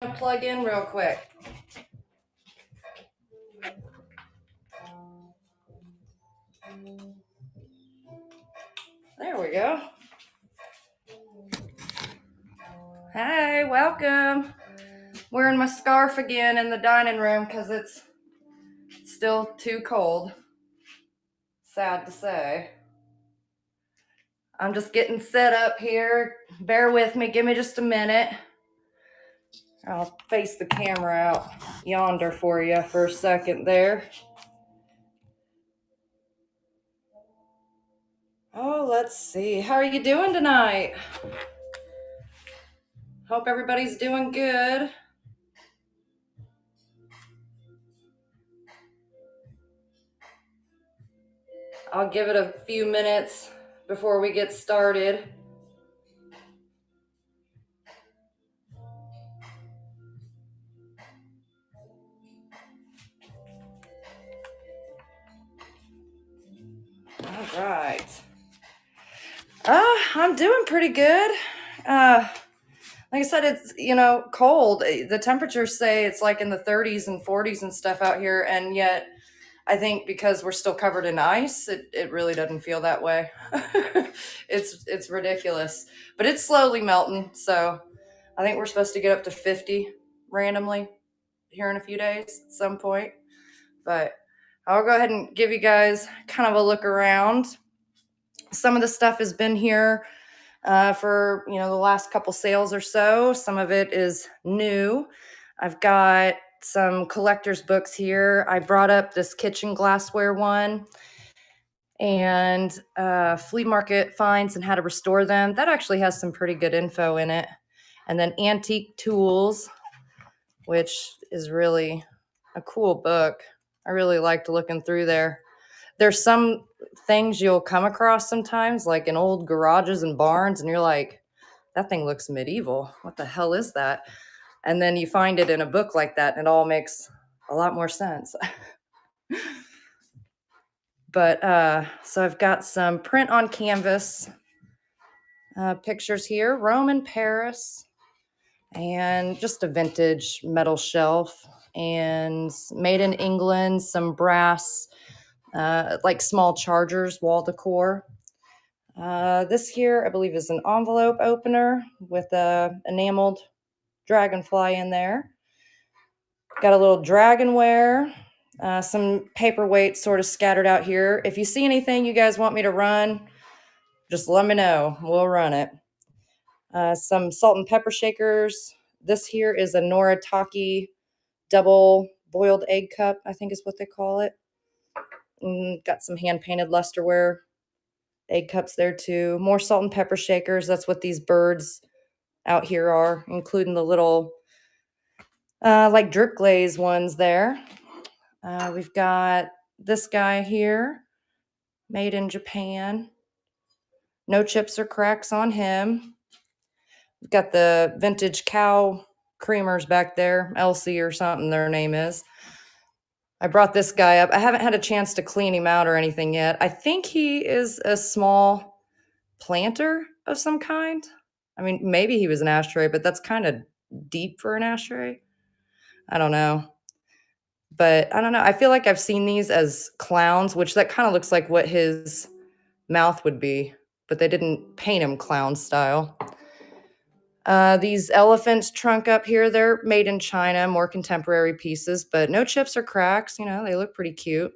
Plug in real quick. There we go. Hey, welcome. Wearing my scarf again in the dining room because it's still too cold. Sad to say. I'm just getting set up here. Bear with me. Give me just a minute. I'll face the camera out yonder for you for a second there. Oh, let's see. How are you doing tonight? Hope everybody's doing good. I'll give it a few minutes before we get started. All right. I'm doing pretty good. Like I said, it's, cold. The temperatures say it's like in the 30s and 40s and stuff out here. And yet I think because we're still covered in ice, it really doesn't feel that way. It's ridiculous, but it's slowly melting. So I think we're supposed to get up to 50 randomly here in a few days at some point. But I'll go ahead and give you guys kind of a look around. Some of the stuff has been here for the last couple sales or so. Some of it is new. I've got some collector's books here. I brought up this kitchen glassware one and flea market finds and how to restore them. That actually has some pretty good info in it. And then antique tools, which is really a cool book. I really liked looking through there. There's some things you'll come across sometimes, like in old garages and barns, and you're like, that thing looks medieval. What the hell is that? And then you find it in a book like that, and it all makes a lot more sense. But so I've got some print on canvas pictures here, Rome and Paris, and just a vintage metal shelf, and made in England, some brass, like small chargers, wall decor. This here, I believe, is an envelope opener with a enameled dragonfly in there. Got a little dragonware, some paperweight sort of scattered out here. If you see anything you guys want me to run, just let me know. We'll run it. Some salt and pepper shakers. This here is a Noritake double boiled egg cup, I think is what they call it. Got some hand-painted lusterware egg cups there too. More salt and pepper shakers. That's what these birds out here are, including the little like drip glaze ones there. We've got this guy here, made in Japan. No chips or cracks on him. We've got the vintage cow creamers back there, Elsie or something their name is. I brought this guy up. I haven't had a chance to clean him out or anything yet. I think he is a small planter of some kind. I mean, maybe he was an ashtray, but that's kind of deep for an ashtray. I don't know. But I don't know. I feel like I've seen these as clowns, which that kind of looks like what his mouth would be, but they didn't paint him clown style. These elephants trunk up here, they're made in China, more contemporary pieces, but no chips or cracks. They look pretty cute.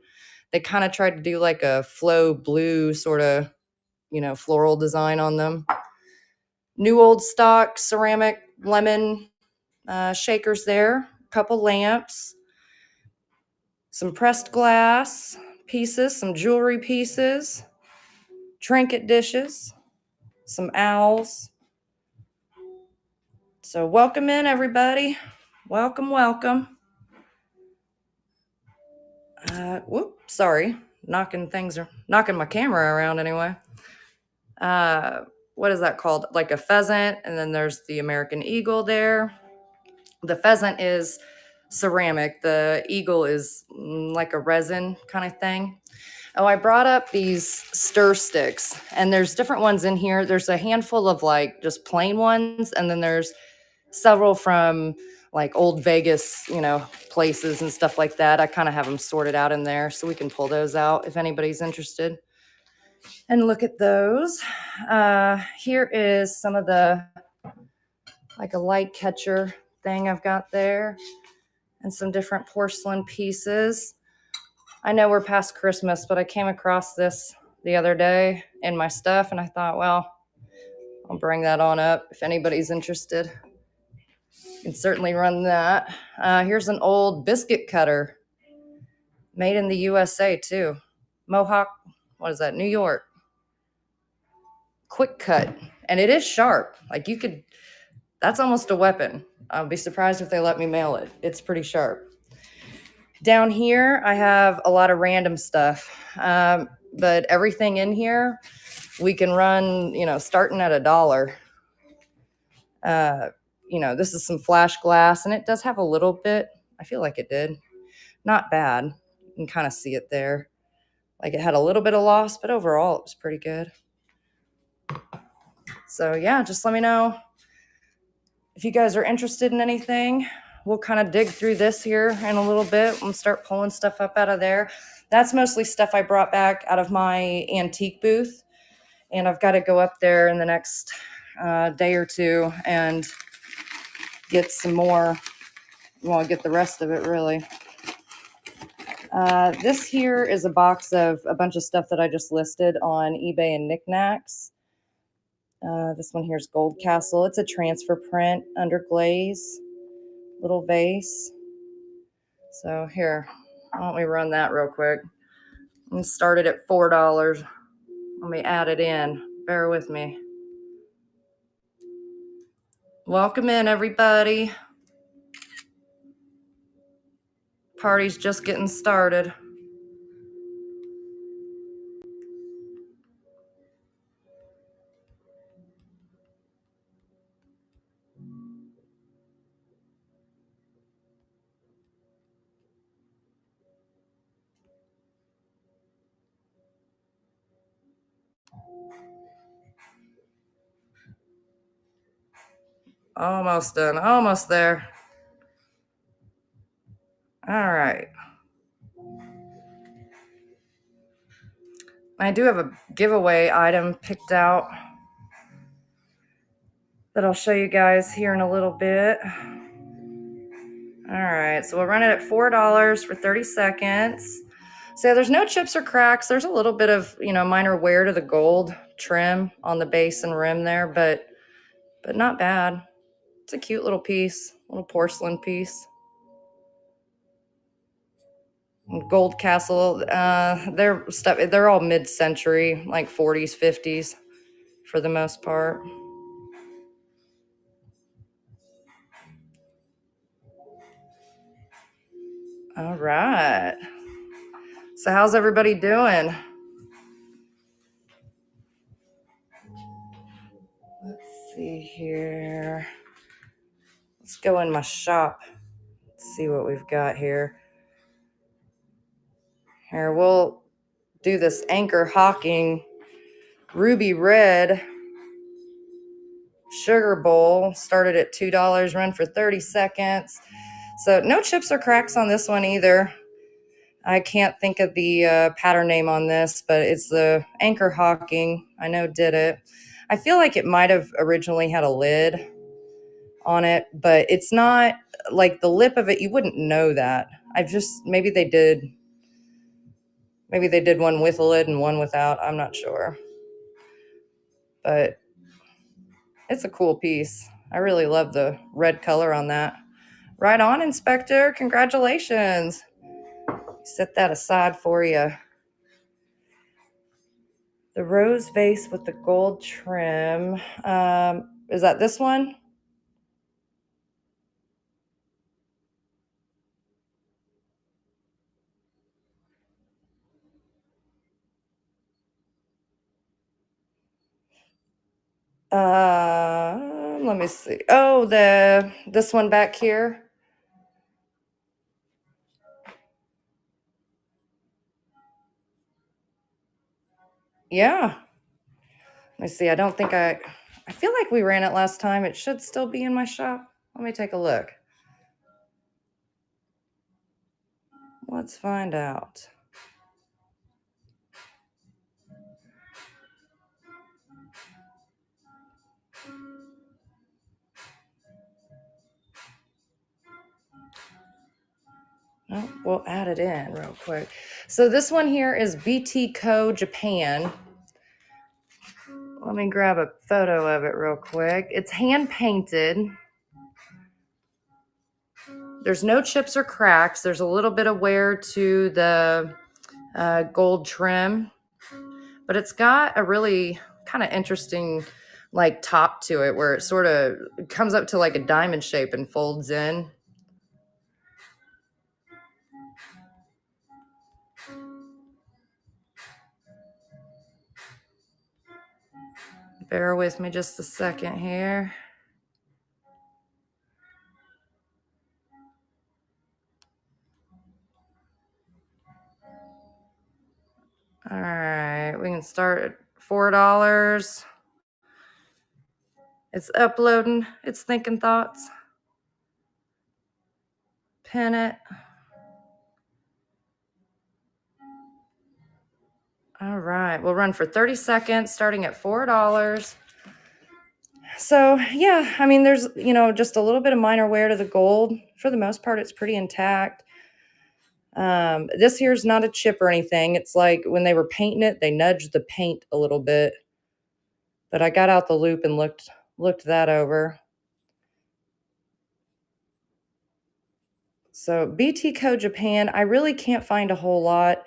They kind of tried to do like a flow blue sort of, floral design on them. New old stock ceramic lemon shakers there, a couple lamps, some pressed glass pieces, some jewelry pieces, trinket dishes, some owls. So welcome in, everybody. Welcome, welcome. Sorry, knocking my camera around anyway. What is that called? Like a pheasant, and then there's the American eagle there. The pheasant is ceramic. The eagle is like a resin kind of thing. Oh, I brought up these stir sticks, and there's different ones in here. There's a handful of like just plain ones, and then there's several from like old Vegas, places and stuff like that. I kind of have them sorted out in there so we can pull those out if anybody's interested and look at those. Here is some of the, like a light catcher thing I've got there and some different porcelain pieces. I know we're past Christmas, but I came across this the other day in my stuff and I thought, well, I'll bring that on up if anybody's interested. You can certainly run that. Here's an old biscuit cutter made in the USA too. Mohawk, what is that? New York. Quick cut. And it is sharp. Like that's almost a weapon. I'll be surprised if they let me mail it. It's pretty sharp. Down here, I have a lot of random stuff. But everything in here, we can run, starting at $1. This is some flash glass, and it does have a little bit. I feel like it did. Not bad. You can kind of see it there. Like it had a little bit of loss, but overall it was pretty good. So yeah, just let me know if you guys are interested in anything. We'll kind of dig through this here in a little bit and start pulling stuff up out of there. That's mostly stuff I brought back out of my antique booth. And I've got to go up there in the next day or two and get some more. Well, get the rest of it, really. This here is a box of a bunch of stuff that I just listed on eBay and Niknax. This one here is Gold Castle. It's a transfer print under glaze, little vase. So here, why don't we run that real quick? And started at $4. Let me add it in. Bear with me. Welcome in, everybody. Party's just getting started. Almost done. Almost there. All right. I do have a giveaway item picked out that I'll show you guys here in a little bit. All right, so we'll run it at $4 for 30 seconds. So there's no chips or cracks. There's a little bit of, minor wear to the gold trim on the base and rim there, but not bad. It's a cute little piece, little porcelain piece. Gold Castle, they're all mid-century, like 40s, 50s for the most part. All right. So how's everybody doing? Let's see here. Let's go in my shop. Let's see what we've got here. Here, we'll do this Anchor Hawking Ruby Red Sugar Bowl. Started at $2, run for 30 seconds. So no chips or cracks on this one either. I can't think of the pattern name on this, but it's the Anchor Hawking. I know did it. I feel like it might have originally had a lid on it, but it's not like the lip of it. You wouldn't know that. Maybe they did one with a lid and one without. I'm not sure, but it's a cool piece. I really love the red color on that. Right on, Inspector. Congratulations. Set that aside for you. The rose vase with the gold trim. Is that this one? Let me see. Oh, this one back here. Yeah. Let me see. I feel like we ran it last time. It should still be in my shop. Let me take a look. Let's find out. Oh, we'll add it in real quick. So this one here is BT Co. Japan. Let me grab a photo of it real quick. It's hand painted. There's no chips or cracks. There's a little bit of wear to the gold trim, but it's got a really kind of interesting like top to it where it sort of comes up to like a diamond shape and folds in. Bear with me just a second here. All right, we can start at $4. It's uploading, it's thinking thoughts. Pin it. All right, we'll run for 30 seconds starting at $4. So yeah, I mean, there's, just a little bit of minor wear to the gold. For the most part, it's pretty intact. This here's not a chip or anything. It's like when they were painting it, they nudged the paint a little bit. But I got out the loop and looked that over. So BT Co. Japan, I really can't find a whole lot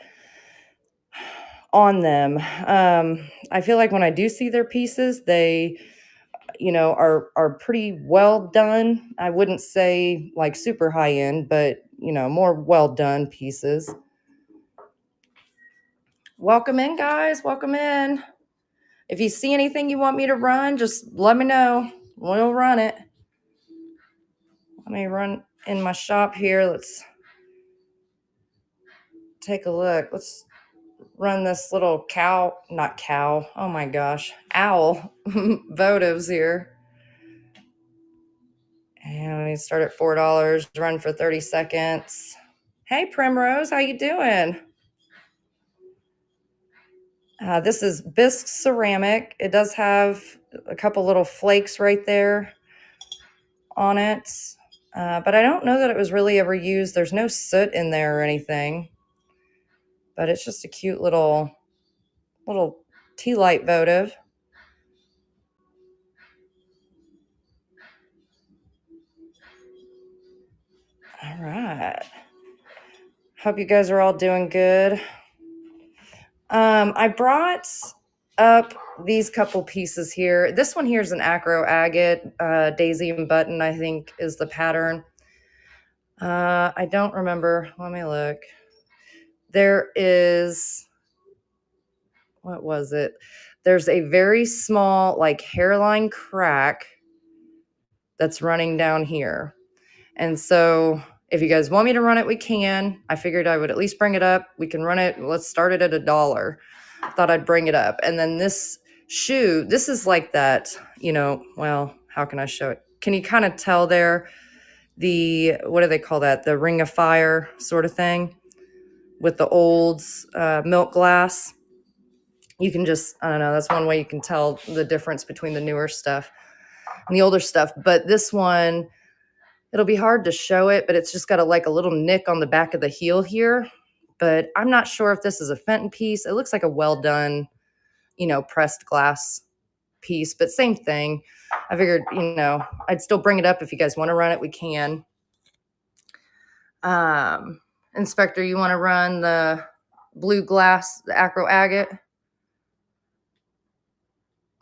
on them. I feel like when I do see their pieces, they are pretty well done. I wouldn't say like super high end, but more well done pieces. Welcome in, guys. Welcome in. If you see anything you want me to run, just let me know. We'll run it. Let me run in my shop here. Let's take a look. Let's run this little not cow. Oh my gosh. Owl votives here. And we start at $4, run for 30 seconds. Hey, Primrose, how you doing? This is bisque ceramic. It does have a couple little flakes right there on it. But I don't know that it was really ever used. There's no soot in there or anything. But it's just a cute little tea light votive. All right. Hope you guys are all doing good. I brought up these couple pieces here. This one here is an acro agate, daisy and button, I think is the pattern. I don't remember. Let me look. There is, what was it? There's a very small like hairline crack that's running down here. And so if you guys want me to run it, we can. I figured I would at least bring it up. We can run it. Let's start it at $1. Thought I'd bring it up. And then this shoe, this is like that, well, how can I show it? Can you kind of tell there what do they call that? The ring of fire sort of thing with the old milk glass. You can just, I don't know, that's one way you can tell the difference between the newer stuff and the older stuff. But this one, it'll be hard to show it, but it's just got a little nick on the back of the heel here. But I'm not sure if this is a Fenton piece. It looks like a well done, pressed glass piece, but same thing. I figured, I'd still bring it up. If you guys want to run it, we can. Inspector, you want to run the blue glass, the acro agate?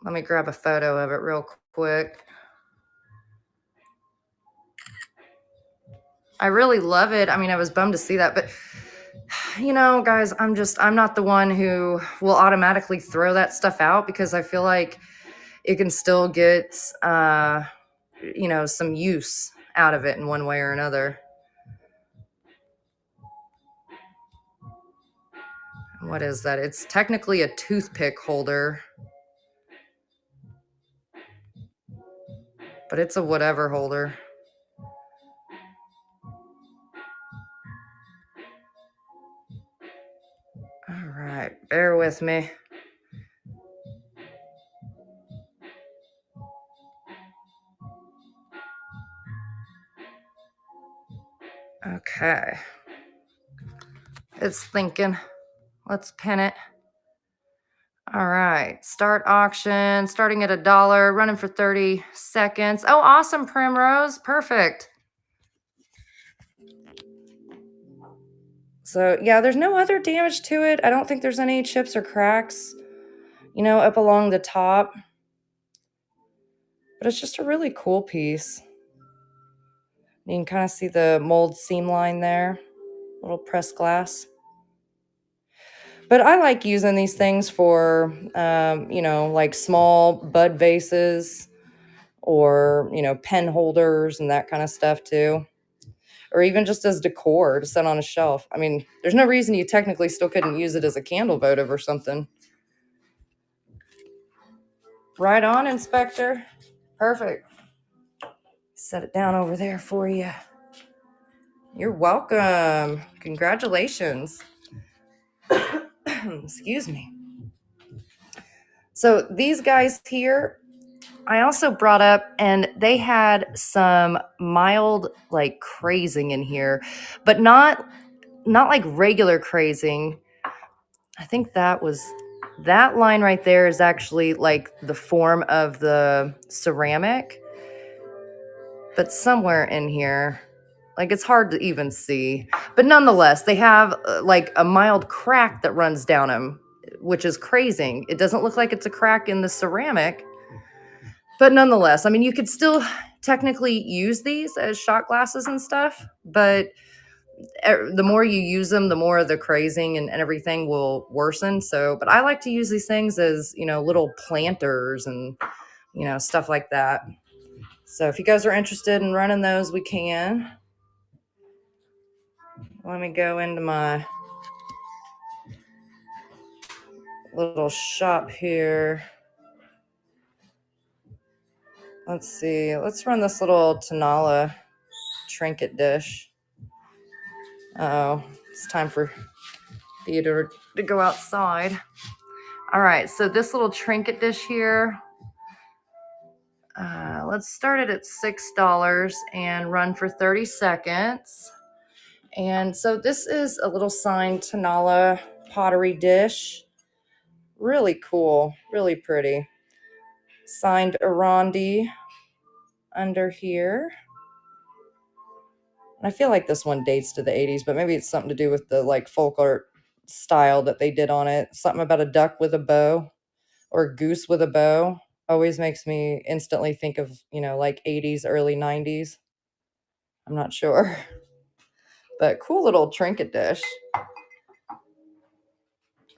Let me grab a photo of it real quick. I really love it. I mean, I was bummed to see that, but guys, I'm not the one who will automatically throw that stuff out because I feel like it can still get, some use out of it in one way or another. What is that? It's technically a toothpick holder, but it's a whatever holder. All right, bear with me. Okay. It's thinking. Let's pin it. All right. Start auction, starting at $1, running for 30 seconds. Oh, awesome, Primrose. Perfect. So, yeah, there's no other damage to it. I don't think there's any chips or cracks, up along the top. But it's just a really cool piece. You can kind of see the mold seam line there, little pressed glass. But I like using these things for, like small bud vases or, pen holders and that kind of stuff too. Or even just as decor to set on a shelf. I mean, there's no reason you technically still couldn't use it as a candle votive or something. Right on, Inspector. Perfect. Set it down over there for you. You're welcome. Congratulations. Excuse me. So these guys here, I also brought up, and they had some mild like crazing in here, but not like regular crazing. I think that line right there is actually like the form of the ceramic, but somewhere in here, like it's hard to even see. But nonetheless, they have like a mild crack that runs down them, which is crazing. It doesn't look like it's a crack in the ceramic, but nonetheless, I mean, you could still technically use these as shot glasses and stuff, but the more you use them, the more the crazing and everything will worsen. So, but I like to use these things as, little planters and, stuff like that. So if you guys are interested in running those, we can. Let me go into my little shop here. Let's see. Let's run this little Tanala trinket dish. Oh, it's time for Theodore to go outside. All right, so this little trinket dish here, let's start it at $6 and run for 30 seconds. And so this is a little signed Tanala pottery dish. Really cool, really pretty. Signed Arandi under here. And I feel like this one dates to the 80s, but maybe it's something to do with the like folk art style that they did on it. Something about a duck with a bow or a goose with a bow always makes me instantly think of, like 80s, early 90s. I'm not sure. But cool little trinket dish.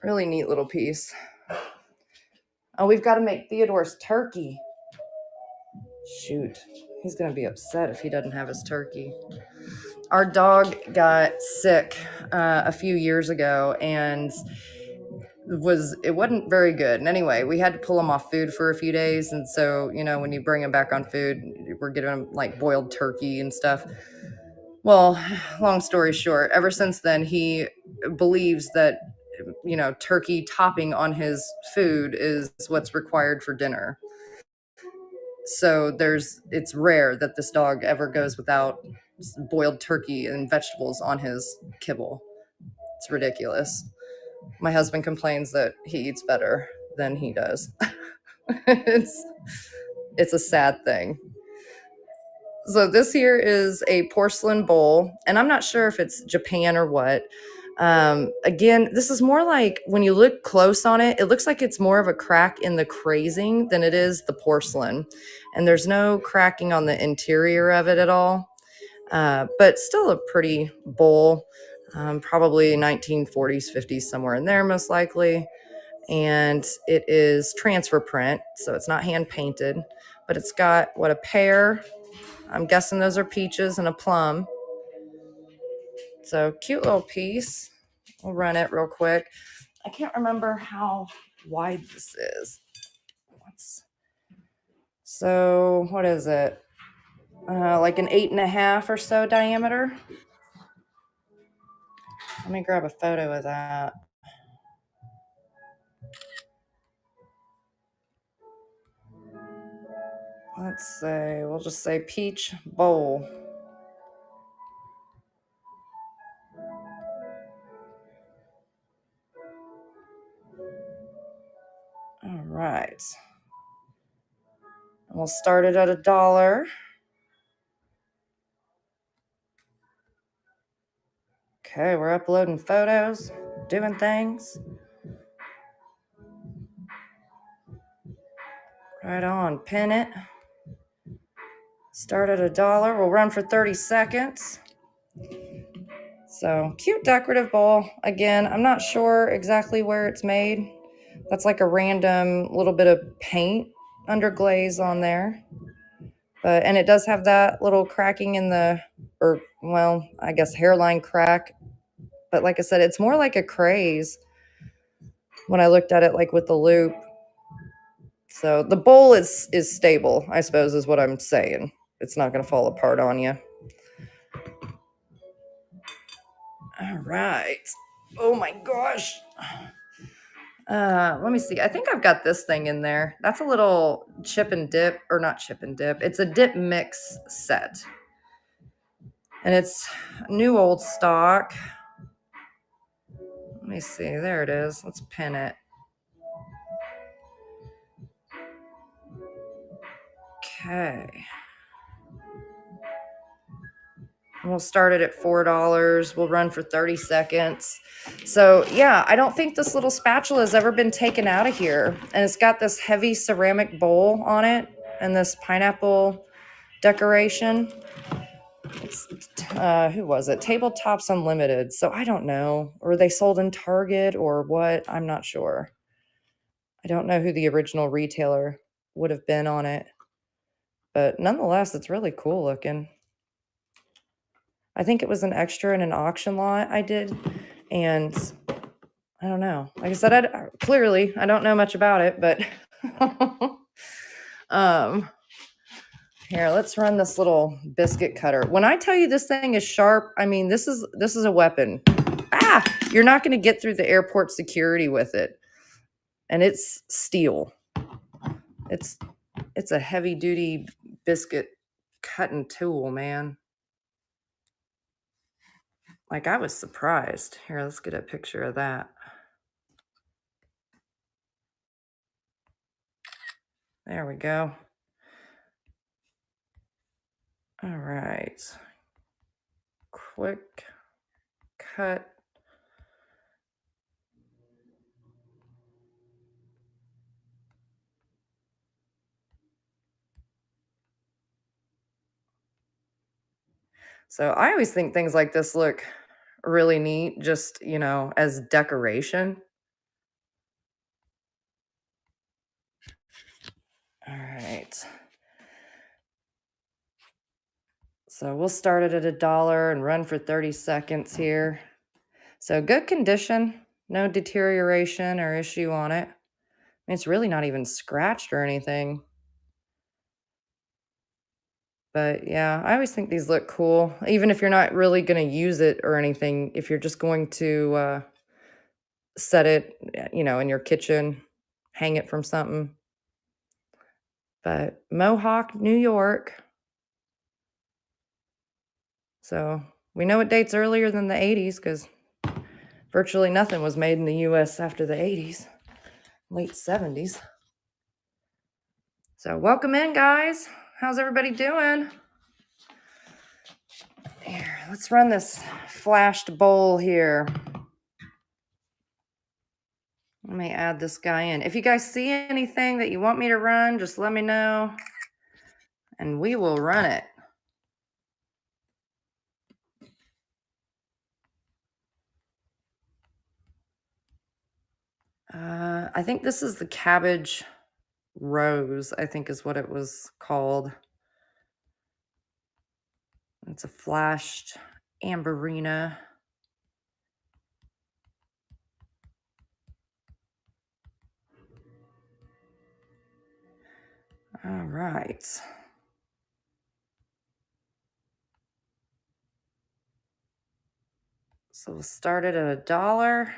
Really neat little piece. Oh, we've got to make Theodore's turkey. Shoot. He's going to be upset if he doesn't have his turkey. Our dog got sick a few years ago and it wasn't very good. And anyway, we had to pull him off food for a few days. And so, when you bring him back on food, we're giving him like boiled turkey and stuff. Well, long story short, ever since then, he believes that, turkey topping on his food is what's required for dinner. So it's rare that this dog ever goes without boiled turkey and vegetables on his kibble. It's ridiculous. My husband complains that he eats better than he does. It's a sad thing. So this here is a porcelain bowl, and I'm not sure if it's Japan or what. Again, this is more like when you look close on it, it looks like it's more of a crack in the crazing than it is the porcelain. And there's no cracking on the interior of it at all. But still a pretty bowl, probably 1940s, 50s, somewhere in there, most likely. And it is transfer print, so it's not hand painted, but it's got a pear. I'm guessing those are peaches and a plum. So cute little piece. We'll run it real quick. I can't remember how wide this is. So what is it? Like an 8.5 or so diameter. Let me grab a photo of that. Let's say, we'll just say peach bowl. All right. We'll start it at $1. Okay, we're uploading photos, doing things. Right on, pin it. Start at $1. We'll run for 30 seconds. So cute decorative bowl. Again, I'm not sure exactly where it's made. That's like a random little bit of paint underglaze on there. And it does have that little cracking in the, or well, I guess hairline crack. But like I said, it's more like a craze when I looked at it like with the loop. So the bowl is stable, I suppose is what I'm saying. It's not going to fall apart on you. All right. Oh my gosh. Let me see. I think I've got this thing in there. That's a little chip and dip, or not chip and dip. It's a dip mix set. And it's new old stock. Let me see. There it is. Let's pin it. Okay. And we'll start it at $4. We'll run for 30 seconds. So yeah, I don't think this little spatula has ever been taken out of here. And it's got this heavy ceramic bowl on it and this pineapple decoration. It's, who was it? Tabletops Unlimited. So I don't know. Or they sold in Target or what? I'm not sure. I don't know who the original retailer would have been on it. But nonetheless, it's really cool looking. I think it was an extra in an auction lot I did. And I don't know. Like I said, clearly I don't know much about it, but here, let's run this little biscuit cutter. When I tell you this thing is sharp, I mean, this is a weapon. You're not going to get through the airport security with it. And it's steel. It's a heavy duty biscuit cutting tool, man. Like, I was surprised. Here, let's get a picture of that. There we go. All right. Quick cut. So I always think things like this look really neat, just, as decoration. All right. So we'll start it at $1 and run for 30 seconds here. So good condition, no deterioration or issue on it. I mean, it's really not even scratched or anything. But yeah, I always think these look cool, even if you're not really going to use it or anything. If you're just going to set it, in your kitchen, hang it from something. But Mohawk, New York. So we know it dates earlier than the 80s because virtually nothing was made in the US after the 80s, late 70s. So welcome in, guys. How's everybody doing? Here, let's run this flashed bowl here. Let me add this guy in. If you guys see anything that you want me to run, just let me know and we will run it. I think this is the cabbage rose, I think is what it was called. It's a flashed amberina. All right. So we'll start it at $1.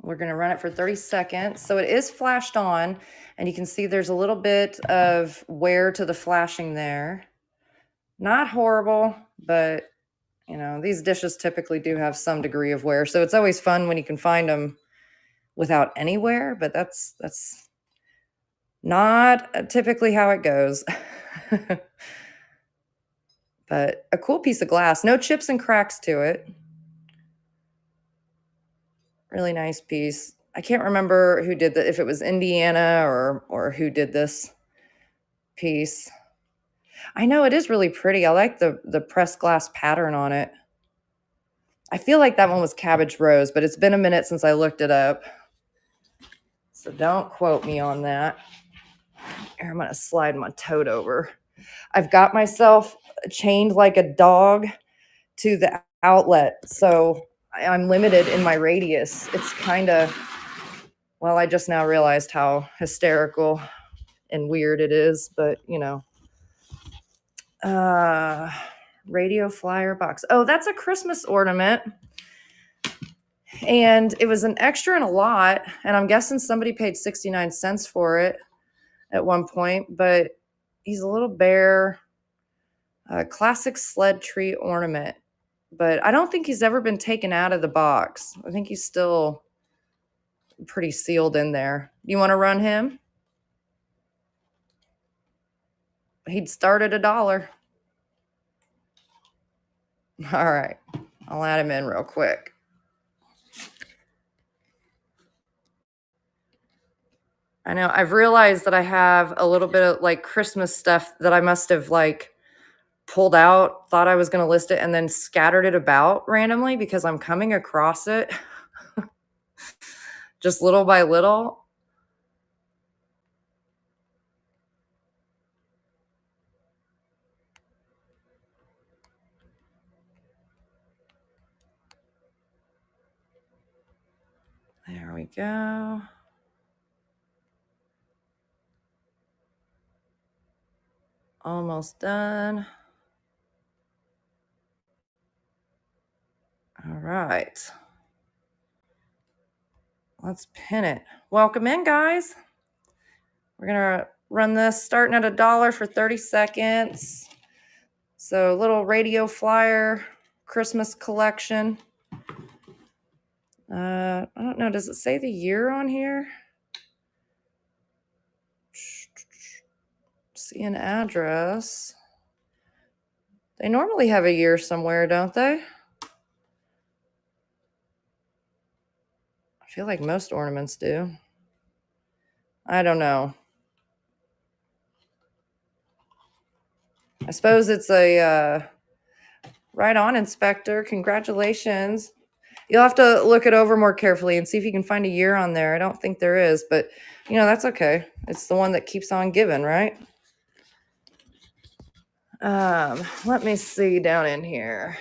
We're going to run it for 30 seconds. So it is flashed on, and you can see there's a little bit of wear to the flashing there. Not horrible, but you know, these dishes typically do have some degree of wear. So it's always fun when you can find them without any wear, but that's not typically how it goes. But a cool piece of glass. No chips and cracks to it. Really nice piece. I can't remember who did that, if it was Indiana or who did this piece. I know it is really pretty. I like the pressed glass pattern on it. I feel like that one was cabbage rose, but it's been a minute since I looked it up. So don't quote me on that. Here, I'm going to slide my tote over. I've got myself chained like a dog to the outlet, so I'm limited in my radius. It's kind of, well, I just now realized how hysterical and weird it is, but you know. Radio flyer box. Oh, that's a Christmas ornament. And it was an extra in a lot, and I'm guessing somebody paid 69 cents for it at one point, but he's a little bear, classic sled tree ornament. But I don't think he's ever been taken out of the box. I think he's still pretty sealed in there. You want to run him? He'd start at $1. All right, I'll add him in real quick. I know I've realized that I have a little bit of like Christmas stuff that I must have like pulled out, thought I was going to list it, and then scattered it about randomly because I'm coming across it just little by little. There we go. Almost done. All right. Let's pin it. Welcome in, guys. We're going to run this starting at $1 for 30 seconds. So, little radio flyer Christmas collection. I don't know. Does it say the year on here? See an address. They normally have a year somewhere, don't they? I feel like most ornaments do. I don't know. I suppose it's a right on, inspector. Congratulations. You'll have to look it over more carefully and see if you can find a year on there. I don't think there is, but you know, that's okay. It's the one that keeps on giving, right? Let me see down in here.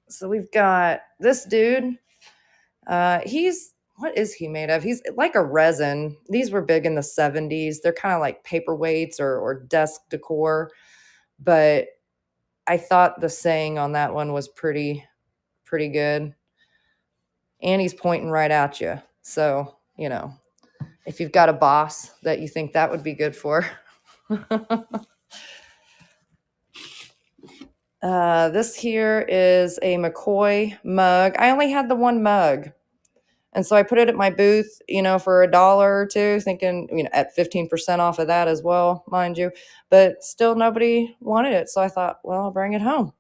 So we've got this dude. What is he made of? He's like a resin. These were big in the 70s. They're kind of like paperweights or desk decor. But I thought the saying on that one was pretty good. And he's pointing right at you. So, you know, if you've got a boss that you think that would be good for. This here is a McCoy mug. I only had the one mug. And so I put it at my booth, you know, for $1 or $2, thinking, you know, at 15% off of that as well, mind you. But still nobody wanted it. So I thought, well, I'll bring it home.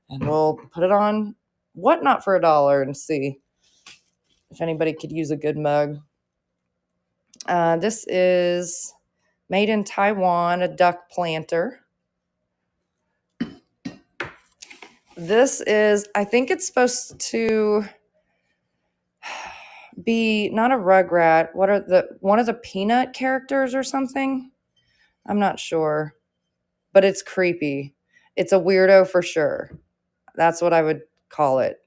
And we'll put it on Whatnot for $1 and see if anybody could use a good mug. This is made in Taiwan, a duck planter. This is, I think it's supposed to be not a rugrat. One of the peanut characters or something? I'm not sure, but it's creepy. It's a weirdo for sure. That's what I would call it.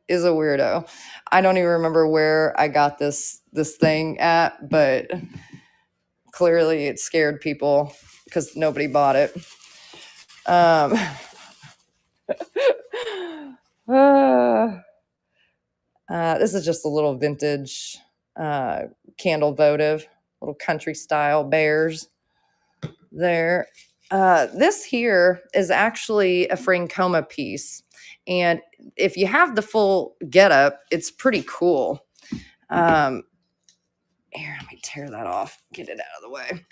Is a weirdo. I don't even remember where I got this thing at, but clearly it scared people because nobody bought it. This is just a little vintage uh, candle votive, little country style bears there. This here is actually a Francoma piece. And if you have the full getup, it's pretty cool. Um, Here, let me tear that off, get it out of the way.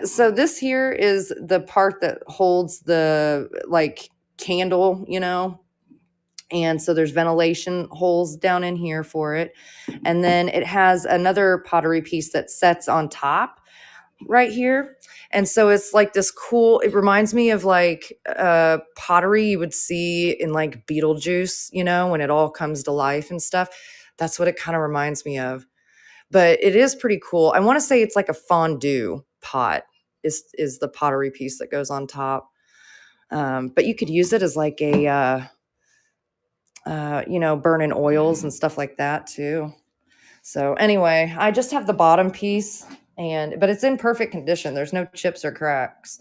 So this here is the part that holds the like candle, and so there's ventilation holes down in here for it. And then it has another pottery piece that sets on top right here. And so it's like this cool, it reminds me of like pottery you would see in like Beetlejuice, when it all comes to life and stuff. That's what it kind of reminds me of. But it is pretty cool. I want to say it's like a fondue pot is the pottery piece that goes on top. But you could use it as like a burning oils and stuff like that too. So anyway, I just have the bottom piece, but it's in perfect condition. There's no chips or cracks.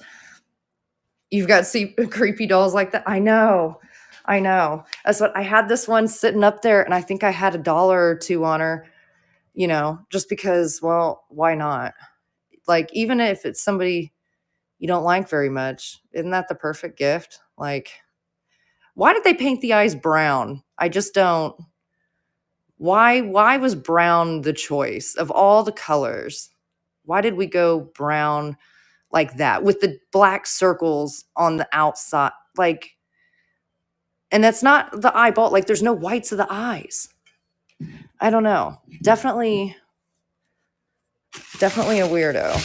You've got creepy dolls like that. I know. That's what I had, this one sitting up there, and I think I had $1 or $2 on her, just because, well, why not? Like, even if it's somebody you don't like very much, isn't that the perfect gift? Like, why did they paint the eyes brown? I just don't. Why was brown the choice of all the colors? Why did we go brown like that with the black circles on the outside? Like, and that's not the eyeball. Like, there's no whites of the eyes. I don't know. Definitely a weirdo.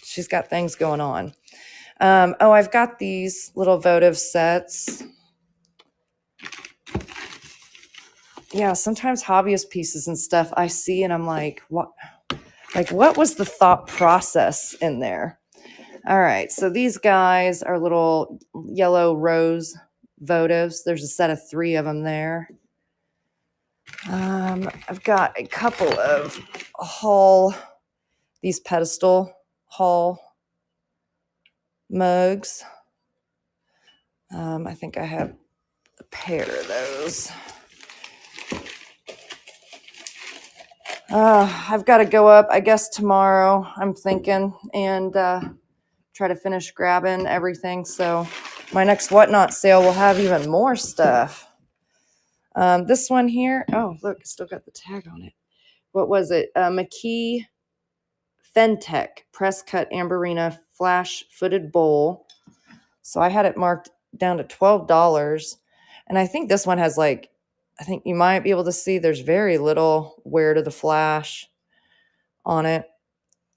She's got things going on. I've got these little votive sets. Yeah, sometimes hobbyist pieces and stuff I see and I'm like, what? Like, what was the thought process in there? All right, so these guys are little yellow rose votives. There's a set of 3 of them there. I've got a couple of these pedestal haul mugs. I think I have a pair of those. I've got to go up, I guess, tomorrow, I'm thinking, and try to finish grabbing everything. So my next Whatnot sale will have even more stuff. This one here, oh, look, it's still got the tag on it. What was it? McKee Fentech press cut Amberina flash footed bowl. So I had it marked down to $12. And I think this one has I think you might be able to see there's very little wear to the flash on it.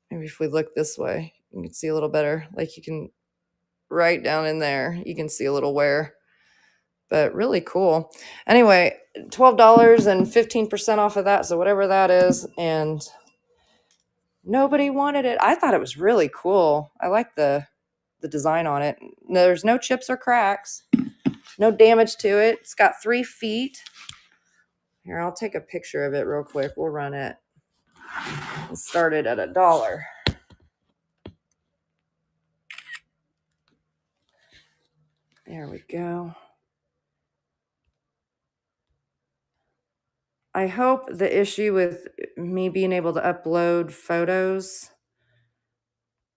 Maybe if we look this way, you can see a little better. Like, you can, right down in there, you can see a little wear. But really cool. Anyway, $12 and 15% off of that. So whatever that is. And nobody wanted it. I thought it was really cool. I like the design on it. There's no chips or cracks. No damage to it. It's got 3 feet. Here, I'll take a picture of it real quick. We'll run it. It started at $1. There we go. I hope the issue with me being able to upload photos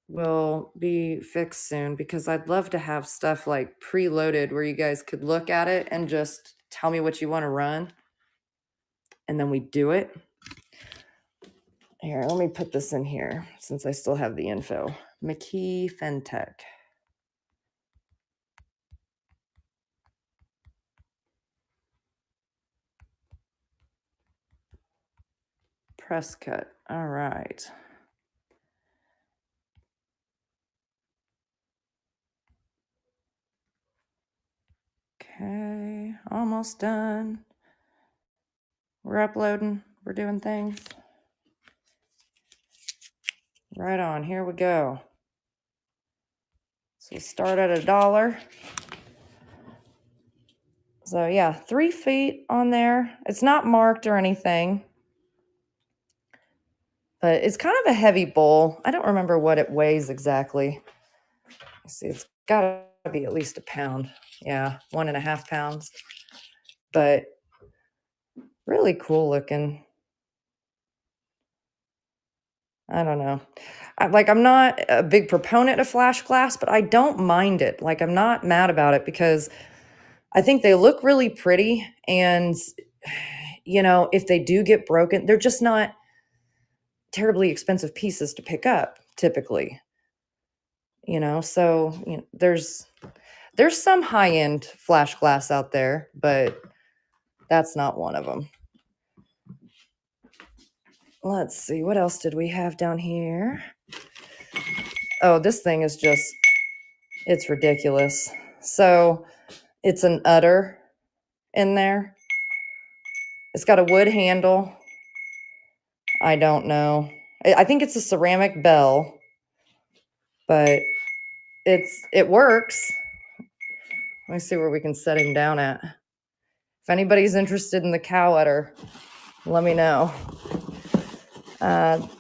will be fixed soon, because I'd love to have stuff like preloaded where you guys could look at it and just tell me what you want to run, and then we do it. Here, let me put this in here since I still have the info. McKee Fentech. Press cut. All right. Okay, almost done. We're uploading. We're doing things. Right on. Here we go. So we start at $1. So yeah, 3 feet on there. It's not marked or anything, but it's kind of a heavy bowl. I don't remember what it weighs exactly. Let's see, it's got to be at least a pound. Yeah, 1.5 pounds. But Really cool looking. I don't know. I'm not a big proponent of flash glass, but I don't mind it. Like, I'm not mad about it because I think they look really pretty. And, if they do get broken, they're just not terribly expensive pieces to pick up typically, So, there's some high end flash glass out there, but that's not one of them. Let's see, what else did we have down here? Oh, this thing is it's ridiculous. So it's an udder in there. It's got a wood handle. I don't know. I think it's a ceramic bell, but it works. Let me see where we can set him down at. If anybody's interested in the cow udder, let me know.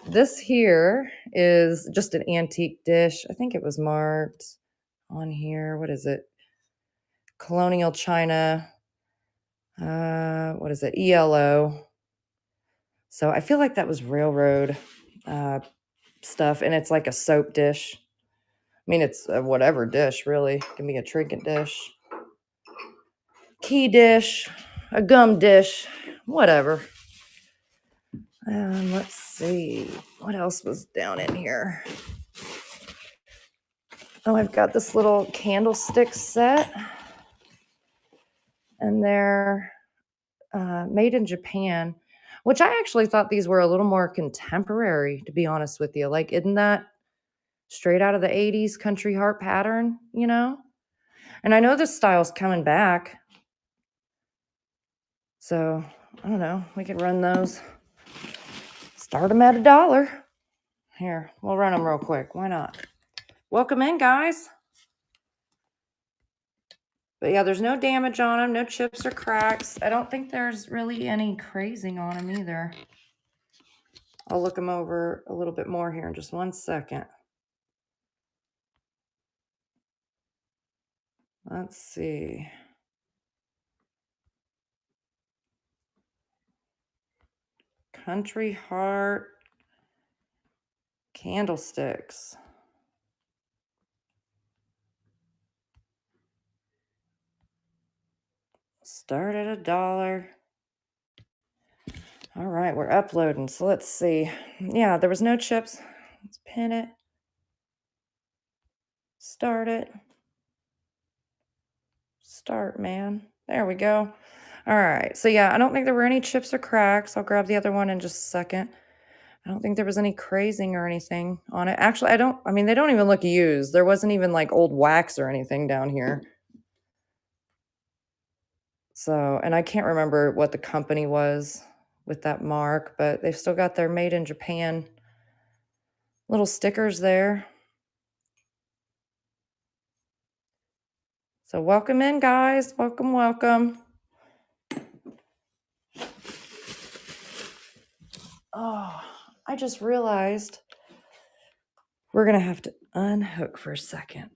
This here is just an antique dish. I think it was marked on here. What is it? Colonial China. What is it? ELO. So I feel like that was railroad stuff, and it's like a soap dish. I mean, it's a whatever dish, really. It can be a trinket dish, key dish, a gum dish, whatever. Let's see. What else was down in here? Oh, I've got this little candlestick set. And they're made in Japan, which I actually thought these were a little more contemporary, to be honest with you. Like, isn't that straight out of the 80s country heart pattern, And I know this style's coming back. So, I don't know. We could run those. Start them at $1. Here, we'll run them real quick. Why not? Welcome in, guys. But yeah, there's no damage on them, no chips or cracks. I don't think there's really any crazing on them either. I'll look them over a little bit more here in just one second. Let's see. Country Heart candlesticks. Start at $1. All right, we're uploading. So let's see. Yeah, there was no chips. Let's pin it. Start it. Start, man. There we go. All right. So yeah, I don't think there were any chips or cracks. I'll grab the other one in just a second. I don't think there was any crazing or anything on it. Actually, they don't even look used. There wasn't even like old wax or anything down here. So, and I can't remember what the company was with that mark, but they've still got their made in Japan little stickers there. So welcome in, guys. Welcome, welcome. Oh, I just realized we're going to have to unhook for a second.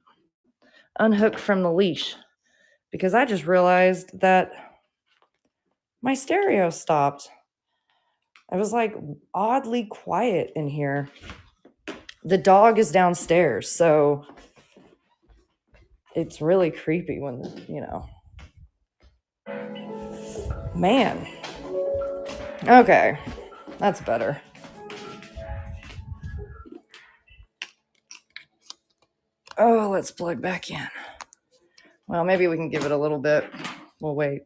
Unhook from the leash, because I just realized that my stereo stopped. I was like oddly quiet in here. The dog is downstairs, so it's really creepy when, man. Okay, that's better. Oh, let's plug back in. Well, maybe we can give it a little bit. We'll wait.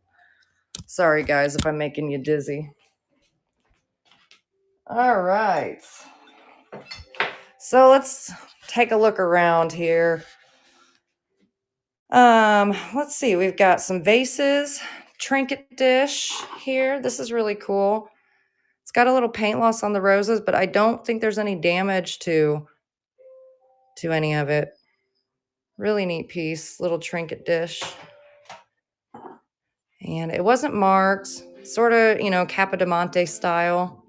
Sorry, guys, if I'm making you dizzy. All right. So let's take a look around here. Let's see. We've got some vases, trinket dish here. This is really cool. It's got a little paint loss on the roses, but I don't think there's any damage to any of it. Really neat piece, little trinket dish. And it wasn't marked, sort of, Capodimonte style.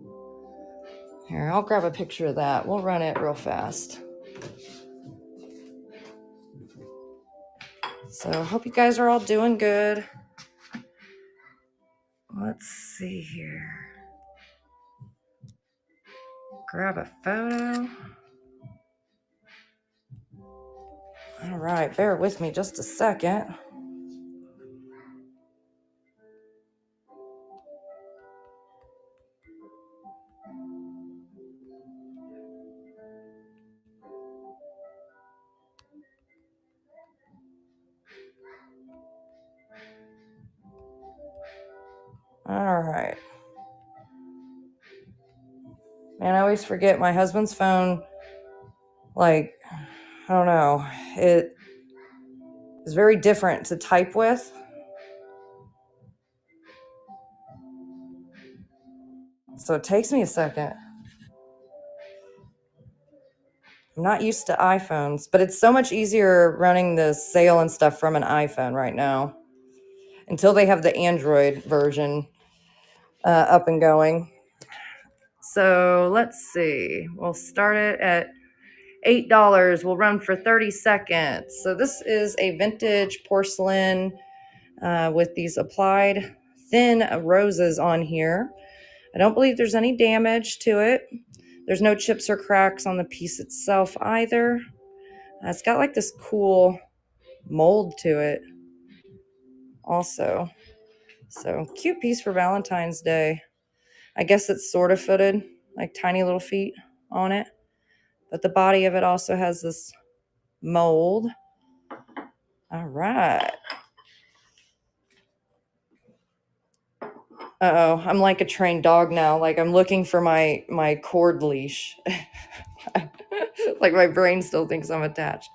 Here, I'll grab a picture of that. We'll run it real fast. So I hope you guys are all doing good. Let's see here. Grab a photo. All right, bear with me just a second. All right. Man, I always forget my husband's phone, like, I don't know, it is very different to type with. So it takes me a second. I'm not used to iPhones, but it's so much easier running the sale and stuff from an iPhone right now until they have the Android version up and going. So let's see. We'll start it at $8. We'll run for 30 seconds. So this is a vintage porcelain with these applied thin roses on here. I don't believe there's any damage to it. There's no chips or cracks on the piece itself either. It's got like this cool mold to it also. So cute piece for Valentine's Day. I guess it's sort of footed, like tiny little feet on it. But the body of it also has this mold. All right. Uh-oh, I'm like a trained dog now. Like I'm looking for my cord leash. Like my brain still thinks I'm attached.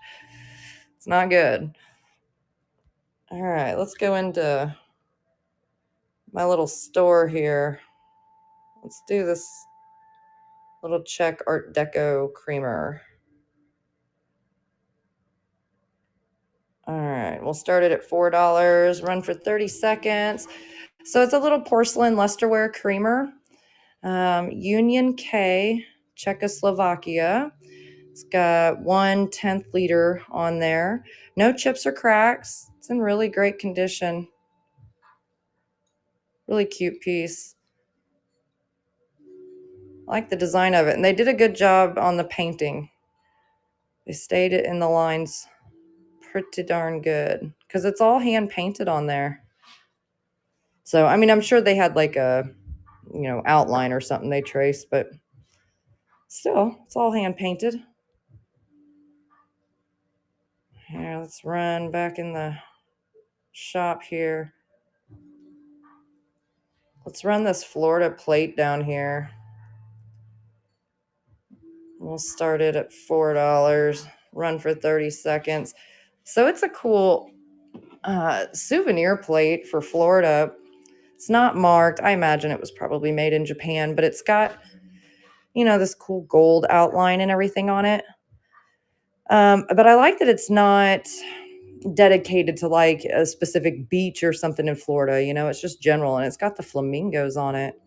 It's not good. All right, let's go into my little store here. Let's do this little Czech Art Deco creamer. All right, we'll start it at $4, run for 30 seconds. So it's a little porcelain lusterware creamer, Union K, Czechoslovakia. It's got 1/10 liter on there. No chips or cracks. It's in really great condition. Really cute piece. I like the design of it. And they did a good job on the painting. They stayed it in the lines pretty darn good because it's all hand painted on there. So, I mean, I'm sure they had like a, outline or something they traced, but still, it's all hand painted. Here, let's run back in the shop here. Let's run this Florida plate down here. We'll start it at $4, run for 30 seconds. So it's a cool souvenir plate for Florida. It's not marked. I imagine it was probably made in Japan, but it's got, this cool gold outline and everything on it. But I like that it's not dedicated to like a specific beach or something in Florida. It's just general, and it's got the flamingos on it,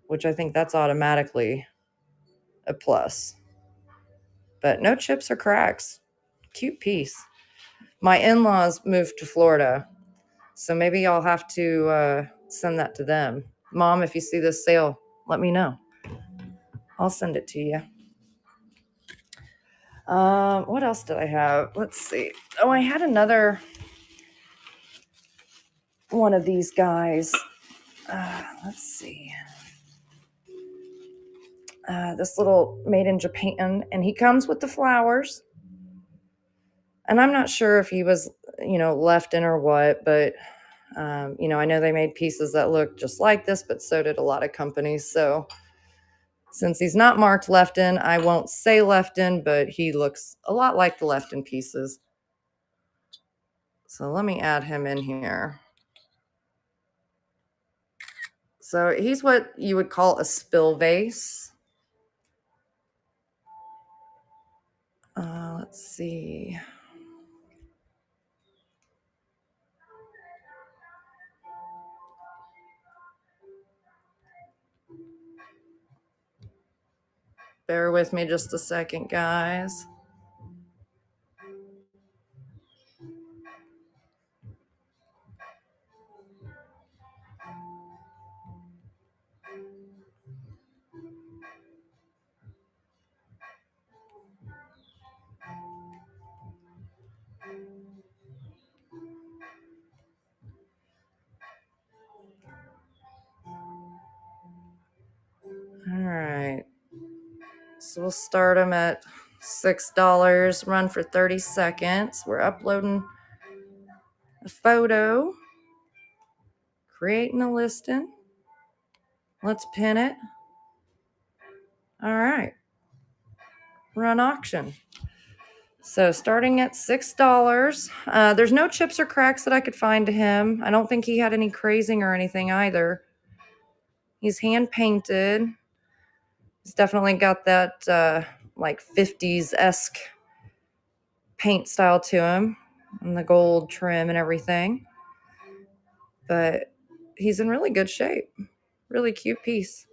which I think that's automatically a plus. But no chips or cracks. Cute piece. My in-laws moved to Florida, so maybe I'll have to send that to them. Mom, if you see this sale, let me know. I'll send it to you. What else did I have? Let's see. Oh, I had another one of these guys. Let's see. This little made in Japan, and he comes with the flowers. And I'm not sure if he was, left in or what, but, I know they made pieces that look just like this, but so did a lot of companies. So since he's not marked left in, I won't say left in, but he looks a lot like the left in pieces. So let me add him in here. So he's what you would call a spill vase. Let's see. Bear with me just a second, guys. So we'll start them at $6, run for 30 seconds. We're uploading a photo, creating a listing. Let's pin it. All right, run auction. So starting at $6, there's no chips or cracks that I could find to him. I don't think he had any crazing or anything either. He's hand painted. He's definitely got that like 50s-esque paint style to him and the gold trim and everything. But he's in really good shape. Really cute piece.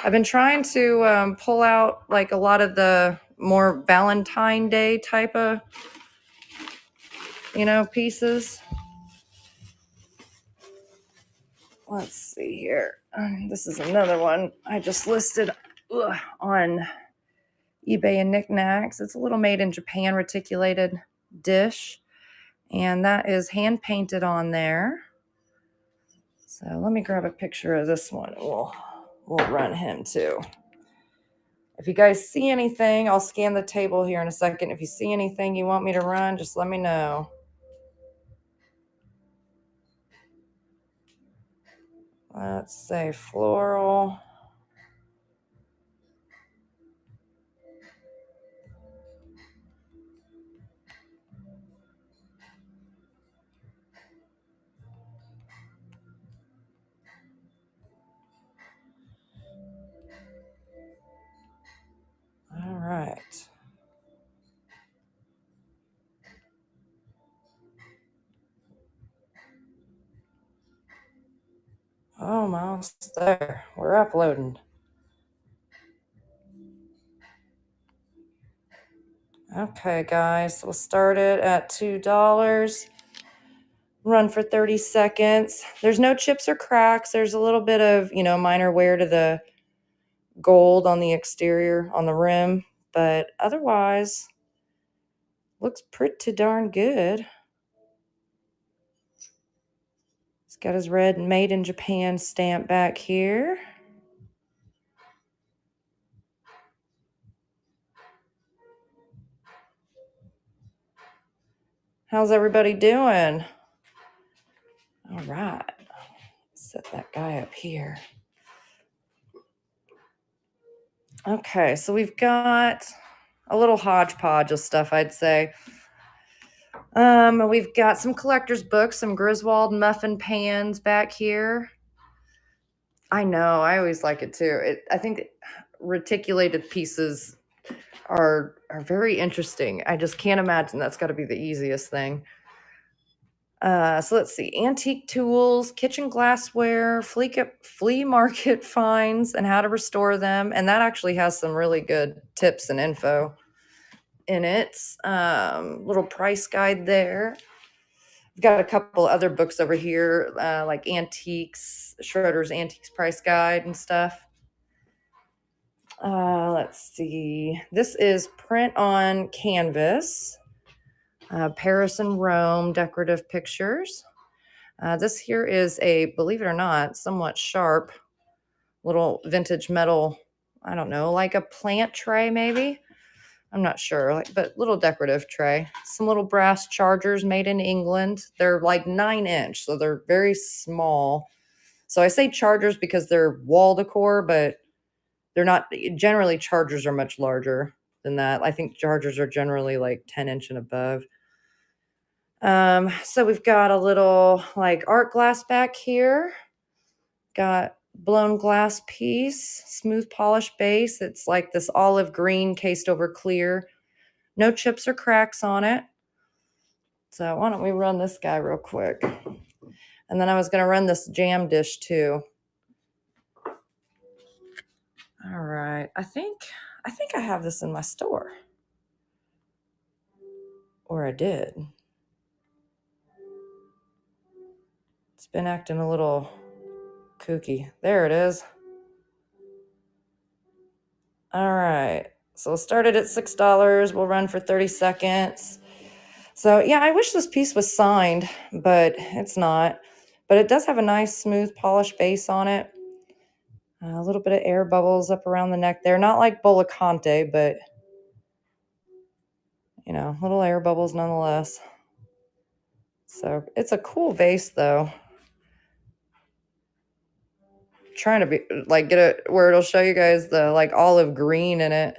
I've been trying to pull out like a lot of the more Valentine Day type of, pieces. Let's see here. This is another one I just listed on eBay and Niknax. It's a little made in Japan reticulated dish, and that is hand painted on there. So let me grab a picture of this one. We'll run him too. If you guys see anything, I'll scan the table here in a second. If you see anything you want me to run, just let me know. Let's say floral. All right. Almost there. We're uploading. Okay, guys, we'll start it at $2. Run for 30 seconds. There's no chips or cracks. There's a little bit of, minor wear to the gold on the exterior, on the rim, but otherwise, looks pretty darn good. He's got his red Made in Japan stamp back here. How's everybody doing? All right. Set that guy up here. Okay, so we've got a little hodgepodge of stuff, I'd say. We've got some collector's books, some Griswold muffin pans back here. I know, I always like it too. I think reticulated pieces are very interesting. I just can't imagine that's got to be the easiest thing. So let's see, antique tools, kitchen glassware, flea market finds, and how to restore them. And that actually has some really good tips and info in it. Little price guide there. I've got a couple other books over here, like antiques, Schroeder's Antiques Price Guide and stuff. Let's see. This is print on canvas. Paris and Rome decorative pictures. This here is a, believe it or not, somewhat sharp little vintage metal, I don't know, like a plant tray maybe? I'm not sure, but little decorative tray. Some little brass chargers made in England. They're like 9-inch, so they're very small. So I say chargers because they're wall decor, but they're not, generally chargers are much larger than that. I think chargers are generally like 10-inch and above. So we've got a little like art glass back here. Got blown glass piece, smooth polished base. It's like this olive green cased over clear. No chips or cracks on it. So why don't we run this guy real quick? And then I was going to run this jam dish too. All right. I think I have this in my store. Or I did. It's been acting a little kooky. There it is. All right. So we'll start it at $6. We'll run for 30 seconds. So yeah, I wish this piece was signed, but it's not. But it does have a nice smooth polished base on it. A little bit of air bubbles up around the neck there. Not like Bollicante, but, you know, little air bubbles nonetheless. So it's a cool vase, though. Trying to be like get it where it'll show you guys the like olive green in it.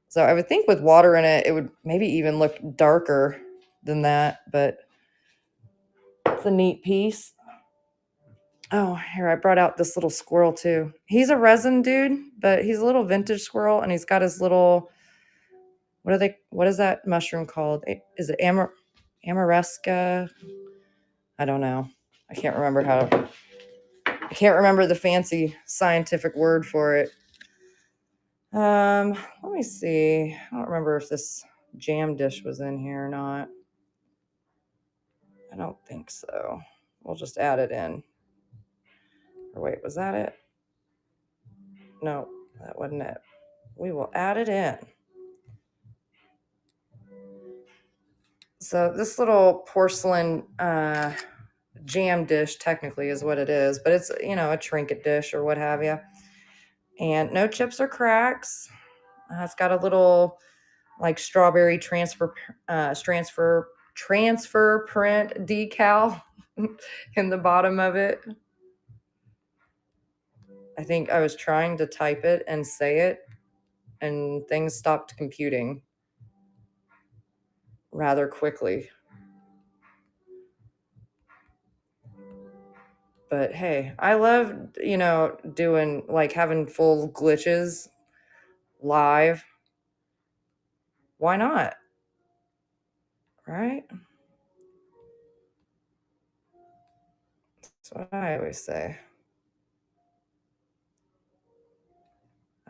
So I would think with water in it, it would maybe even look darker than that, but it's a neat piece. Oh, here, I brought out this little squirrel too. He's a resin dude, but he's a little vintage squirrel, and he's got his little, what is that mushroom called? Is it Amoresca? I don't know. I can't remember the fancy scientific word for it. Let me see. I don't remember if this jam dish was in here or not. I don't think so. We'll just add it in. Or wait, was that it? No, that wasn't it. We will add it in. So this little porcelain jam dish technically is what it is, but it's, you know, a trinket dish or what have you. And no chips or cracks. It's got a little like strawberry transfer print decal in the bottom of it. I think I was trying to type it and say it, and things stopped computing rather quickly. But hey, I love, you know, doing like having full glitches live. Why not? Right? That's what I always say.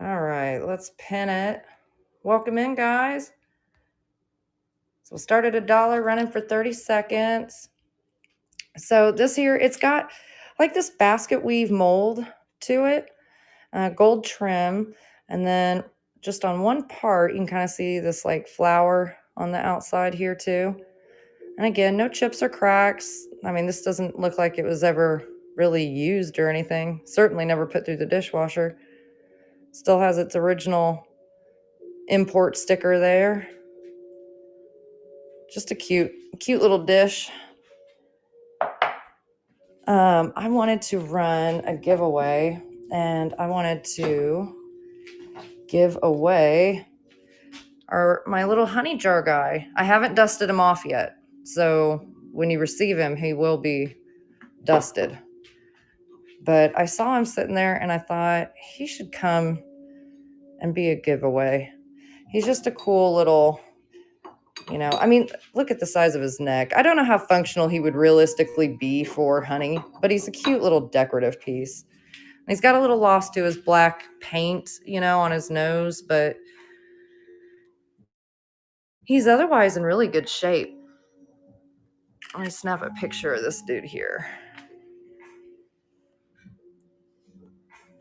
All right, let's pin it. Welcome in, guys. So we'll start at $1, running for 30 seconds. So this here, it's got like this basket weave mold to it, gold trim, and then just on one part, you can kind of see this like flower on the outside here too. And again, no chips or cracks. I mean, this doesn't look like it was ever really used or anything. Certainly never put through the dishwasher. Still has its original import sticker there. Just a cute little dish. I wanted to run a giveaway, and I wanted to give away my little honey jar guy. I haven't dusted him off yet, so when you receive him, he will be dusted. But I saw him sitting there, and I thought he should come and be a giveaway. He's just a cool little, you know, I mean, look at the size of his neck. I don't know how functional he would realistically be for honey, but he's a cute little decorative piece. And he's got a little loss to his black paint, you know, on his nose, but he's otherwise in really good shape. Let me snap a picture of this dude here.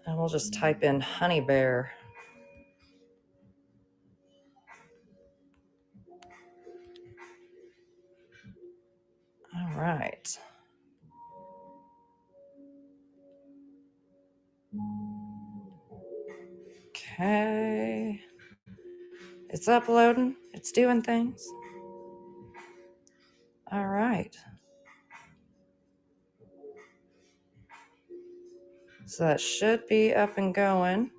And we'll just type in honey bear. All right. Okay. It's uploading. It's doing things. All right. So that should be up and going.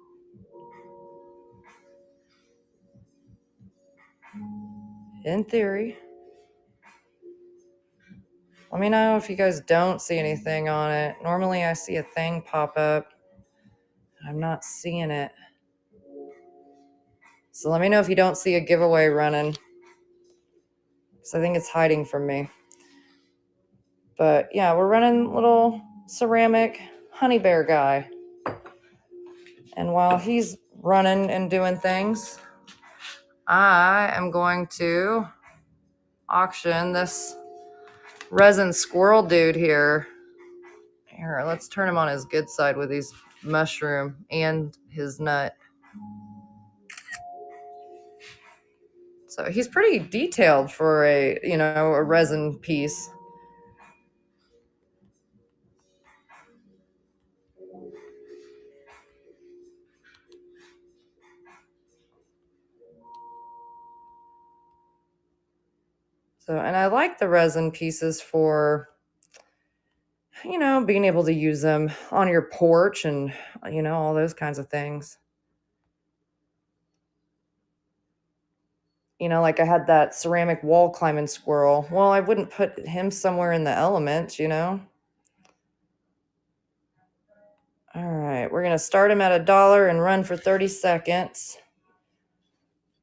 In theory. Let me know if you guys don't see anything on it. Normally I see a thing pop up. I'm not seeing it. So let me know if you don't see a giveaway running, because I think it's hiding from me. But yeah, we're running little ceramic honey bear guy. And while he's running and doing things, I am going to auction this resin squirrel dude here. Here, let's turn him on his good side with his mushroom and his nut. So he's pretty detailed for a resin piece. So, and I like the resin pieces for, being able to use them on your porch and, all those kinds of things. Like I had that ceramic wall climbing squirrel. Well, I wouldn't put him somewhere in the elements. All right, we're going to start him at $1 and run for 30 seconds.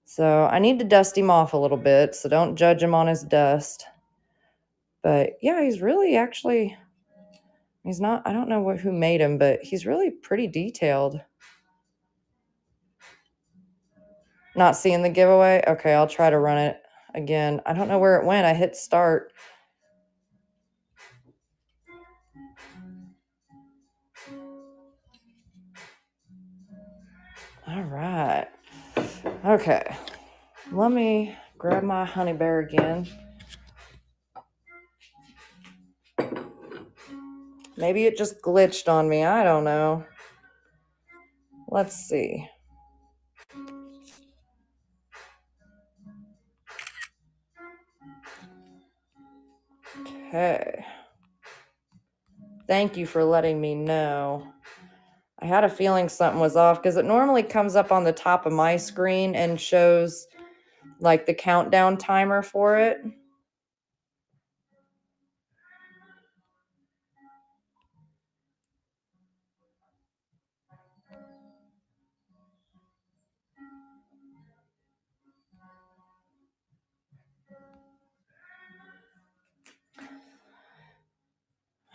So I need to dust him off a little bit, so don't judge him on his dust. But yeah, he's really actually, he's not, I don't know who made him, but he's really pretty detailed. Not seeing the giveaway? Okay, I'll try to run it again. I don't know where it went. I hit start. All right. Okay. Let me grab my honey bear again. Maybe it just glitched on me. I don't know. Let's see. Okay. Thank you for letting me know. I had a feeling something was off because it normally comes up on the top of my screen and shows like the countdown timer for it.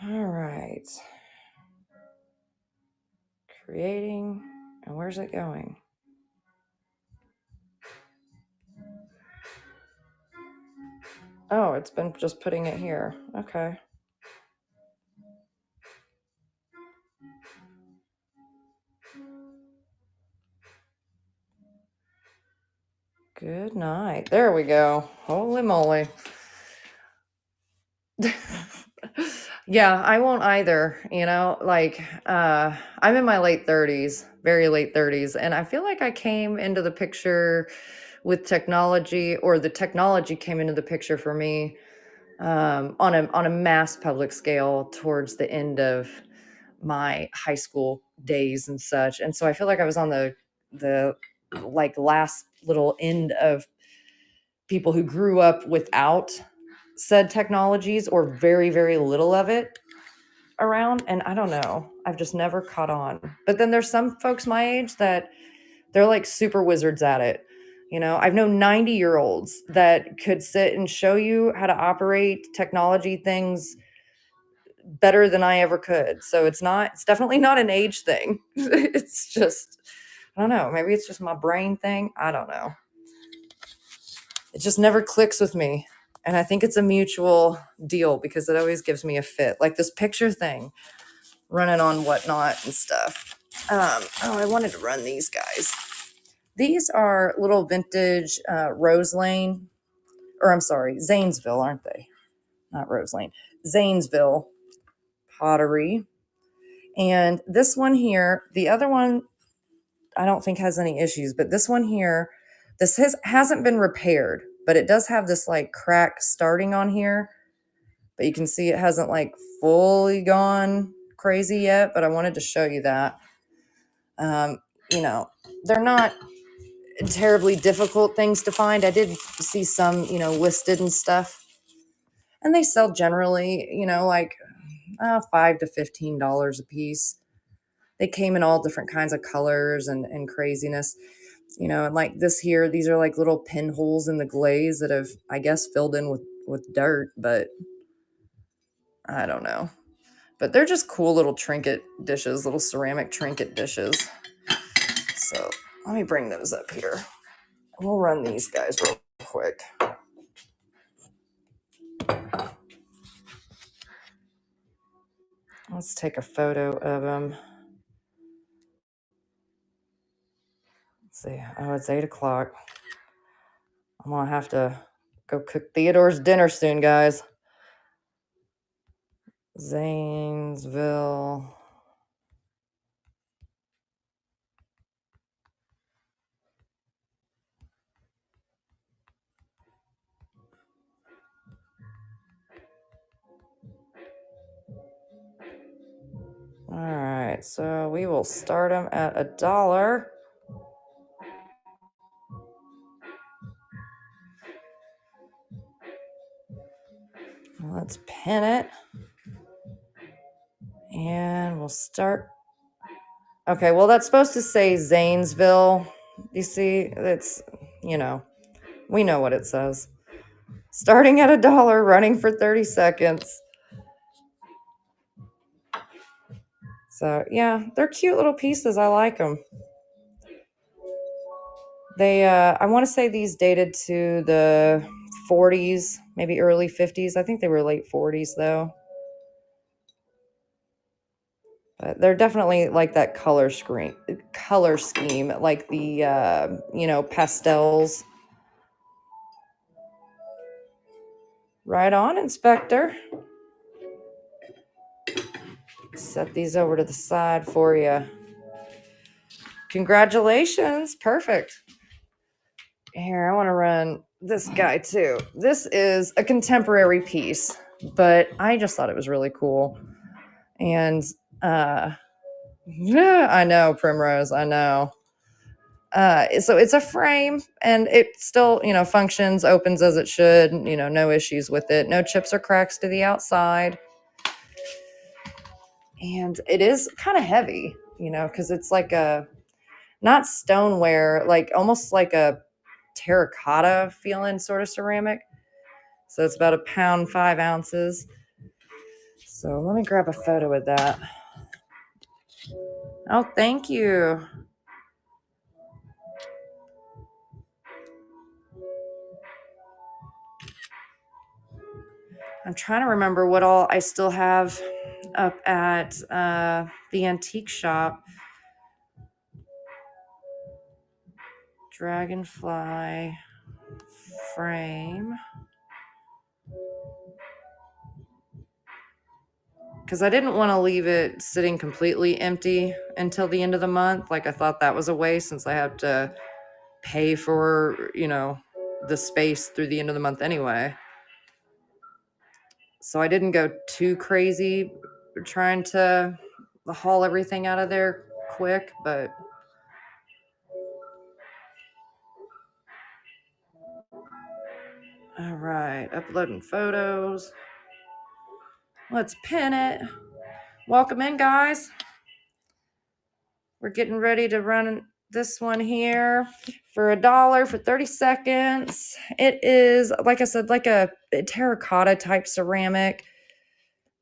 All right. Creating. And where's it going? Oh, it's been just putting it here. Okay. Good night. There we go. Holy moly. Yeah, I won't either, I'm in my late 30s, very late 30s, and I feel like I came into the picture with technology, or the technology came into the picture for me on a mass public scale towards the end of my high school days and such. And so I feel like I was on the like last little end of people who grew up without said technologies or very, very little of it around. And I don't know, I've just never caught on. But then there's some folks my age that they're like super wizards at it. I've known 90-year-olds that could sit and show you how to operate technology things better than I ever could. So it's definitely not an age thing. It's just, I don't know, maybe it's just my brain thing. I don't know. It just never clicks with me. And I think it's a mutual deal because it always gives me a fit. Like this picture thing, running on Whatnot and stuff. I wanted to run these guys. These are little vintage Rose Lane, or I'm sorry, Zanesville, aren't they? Not Rose Lane. Zanesville pottery. And this one here, the other one, I don't think has any issues, but this one here, hasn't been repaired, but it does have this like crack starting on here. But you can see it hasn't like fully gone crazy yet, but I wanted to show you that. They're not terribly difficult things to find. I did see some, listed and stuff. And they sell generally, like $5 to $15 a piece. They came in all different kinds of colors and craziness. And like this here, these are like little pinholes in the glaze that have, I guess, filled in with dirt, but I don't know. But they're just cool little trinket dishes, little ceramic trinket dishes. So let me bring those up here. We'll run these guys real quick. Let's take a photo of them. Let's see. Oh, it's 8 o'clock. I'm going to have to go cook Theodore's dinner soon, guys. Zanesville. right, so we will start them at $1. Let's pin it. And we'll start. Okay, well, that's supposed to say Zanesville. You see, it's, we know what it says. Starting at $1, running for 30 seconds. So, yeah, they're cute little pieces. I like them. They, I want to say these dated to the 40s, maybe early 50s. I think they were late 40s, though. But they're definitely like that color scheme, like the, pastels. Right on, Inspector. Set these over to the side for you. Congratulations. Perfect. Here, I want to run this guy too. This is a contemporary piece, but I just thought it was really cool. And yeah, I know, Primrose, I know. So it's a frame and it still, functions, opens as it should, no issues with it. No chips or cracks to the outside. And it is kind of heavy, because it's like not stoneware, like almost like a terracotta feeling sort of ceramic. So it's about 1 pound, 5 ounces. So let me grab a photo of that. Oh, thank you. I'm trying to remember what all I still have up at the antique shop. Dragonfly frame. Because I didn't want to leave it sitting completely empty until the end of the month. Like, I thought that was a waste since I have to pay for, the space through the end of the month anyway. So I didn't go too crazy trying to haul everything out of there quick, but all right, uploading photos. Let's pin it. Welcome in, guys. We're getting ready to run this one here for $1 for 30 seconds. It is, like I said, like a terracotta type ceramic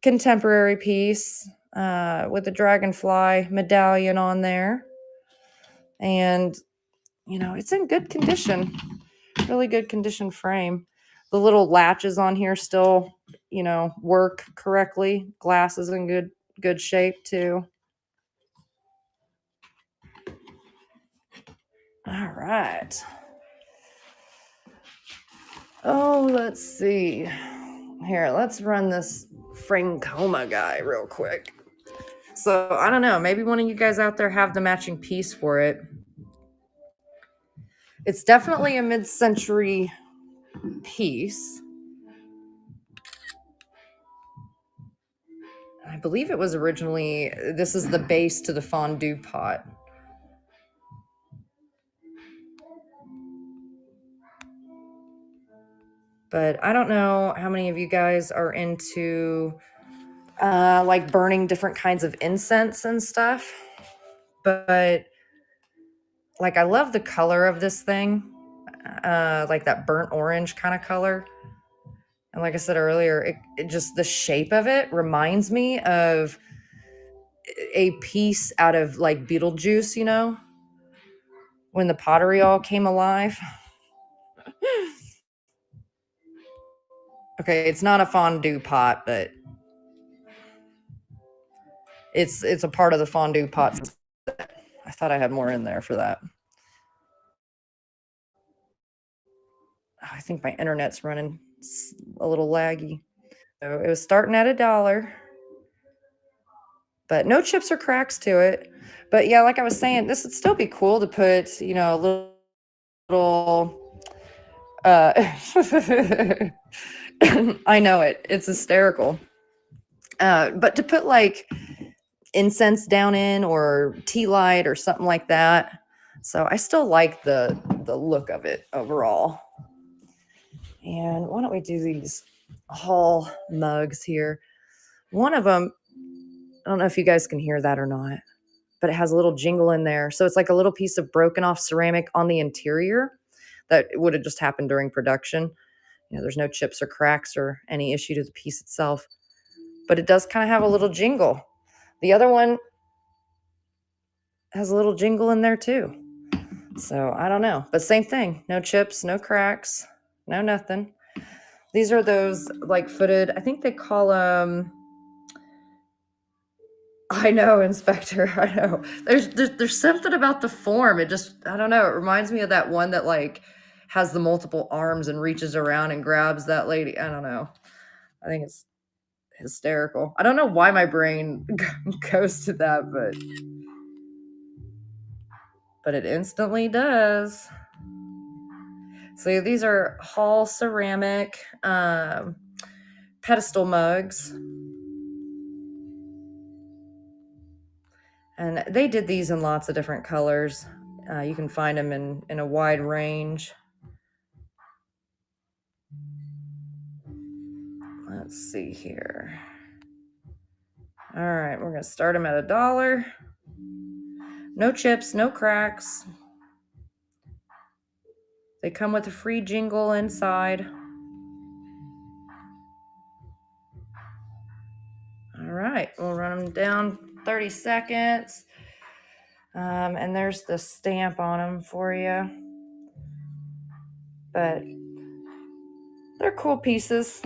contemporary piece with a dragonfly medallion on there. And, it's in good condition, really good condition frame. The little latches on here still, work correctly. Glass is in good shape too. All right. Oh, let's see. Here, let's run this Francoma guy real quick. So, I don't know. Maybe one of you guys out there have the matching piece for it. It's definitely a mid-century piece. I believe it was originally, this is the base to the fondue pot. But I don't know how many of you guys are into like burning different kinds of incense and stuff. But like, I love the color of this thing, like that burnt orange kind of color. And like I said earlier, it just, the shape of it reminds me of a piece out of like Beetlejuice, when the pottery all came alive. Okay, it's not a fondue pot, but it's a part of the fondue pot. I thought I had more in there for that. I think my internet's running a little laggy. So it was starting at $1, but no chips or cracks to it. But yeah, like I was saying, this would still be cool to put, a little I know it. It's hysterical. But to put like incense down in, or tea light or something like that. So I still like the look of it overall. And why don't we do these haul mugs here? One of them, I don't know if you guys can hear that or not, but it has a little jingle in there. So it's like a little piece of broken off ceramic on the interior that would have just happened during production. There's no chips or cracks or any issue to the piece itself, but it does kind of have a little jingle. The other one has a little jingle in there too. So I don't know, but same thing. No chips, no cracks, no nothing. These are those like footed, I think they call them, I know, Inspector. I know. There's something about the form. It just, I don't know. It reminds me of that one that like has the multiple arms and reaches around and grabs that lady. I don't know. I think it's hysterical. I don't know why my brain goes to that, but it instantly does. So these are Hall ceramic pedestal mugs. And they did these in lots of different colors. You can find them in a wide range. Let's see here. All right, we're going to start them at $1. No chips, no cracks. They come with a free jingle inside. All right, we'll run them down 30 seconds. And there's the stamp on them for you. But they're cool pieces.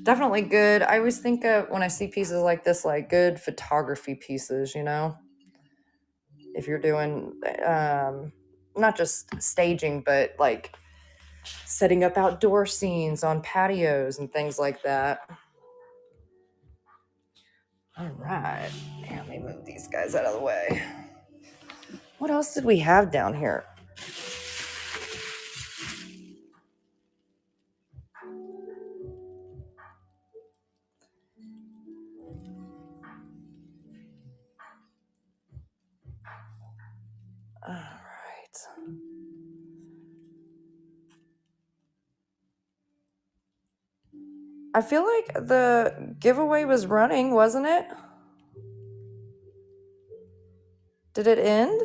Definitely good. I always think of when I see pieces like this, like good photography pieces, if you're doing not just staging, but like setting up outdoor scenes on patios and things like that. All right. Let me move these guys out of the way. What else did we have down here? All right. I feel like the giveaway was running, wasn't it? Did it end?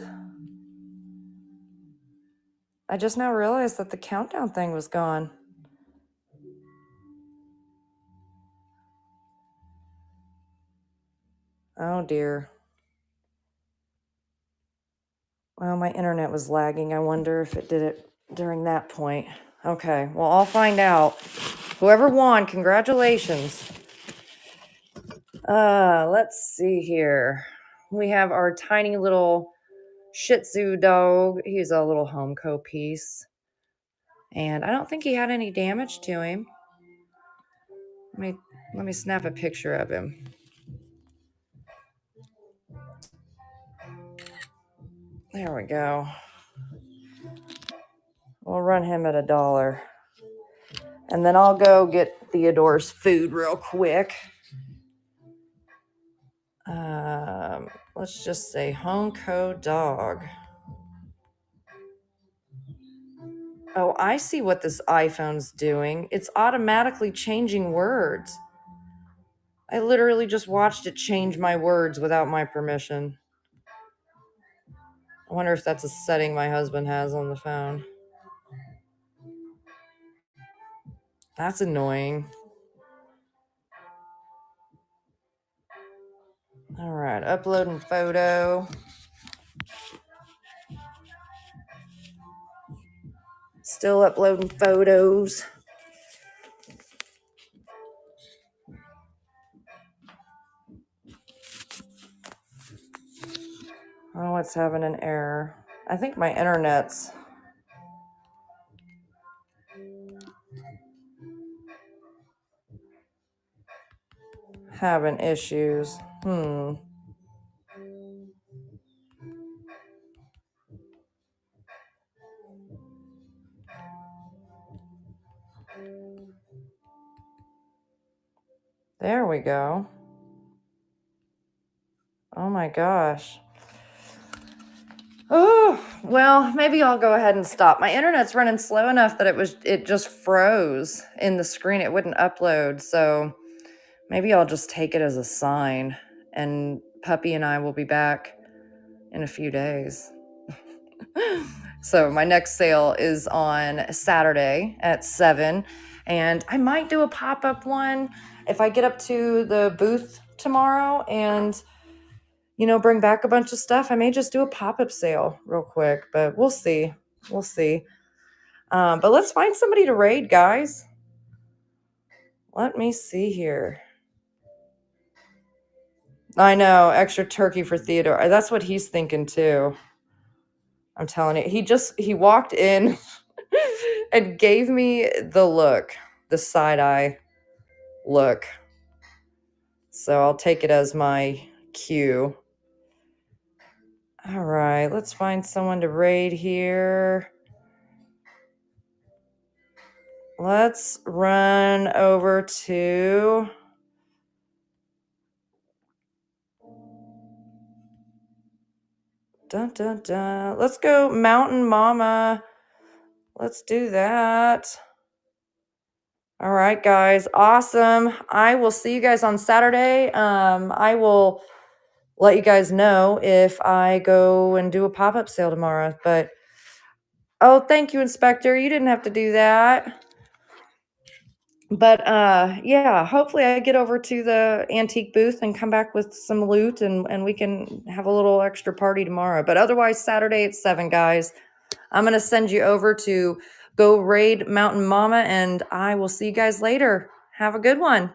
I just now realized that the countdown thing was gone. Oh dear. Well, my internet was lagging. I wonder if it did it during that point. Okay, well, I'll find out. Whoever won, congratulations. Let's see here. We have our tiny little Shih Tzu dog. He's a little Homeco piece. And I don't think he had any damage to him. Let me snap a picture of him. There we go. We'll run him at $1. And then I'll go get Theodore's food real quick. Let's just say Homeco dog. Oh, I see what this iPhone's doing. It's automatically changing words. I literally just watched it change my words without my permission. I wonder if that's a setting my husband has on the phone. That's annoying. All right, uploading photo. Still uploading photos. Oh, it's having an error. I think my internet's having issues. There we go. my gosh. Oh, well, maybe I'll go ahead and stop. My internet's running slow enough that it just froze in the screen. It wouldn't upload. So maybe I'll just take it as a sign, and Puppy and I will be back in a few days. So my next sale is on Saturday at 7, and I might do a pop-up one if I get up to the booth tomorrow and bring back a bunch of stuff. I may just do a pop-up sale real quick, but we'll see. We'll see. But let's find somebody to raid, guys. Let me see here. I know, extra turkey for Theodore. That's what he's thinking too. I'm telling you. He walked in and gave me the look, the side-eye look. So I'll take it as my cue. All right, let's find someone to raid here. Let's run over to dun dun dun. Let's go Mountain Mama. Let's do that. All right, guys. Awesome. I will see you guys on Saturday. I will let you guys know if I go and do a pop-up sale tomorrow. But oh, thank you, Inspector. You didn't have to do that. But yeah, hopefully I get over to the antique booth and come back with some loot, and we can have a little extra party tomorrow. But otherwise, Saturday at 7, guys. I'm going to send you over to go raid Mountain Mama, and I will see you guys later. Have a good one.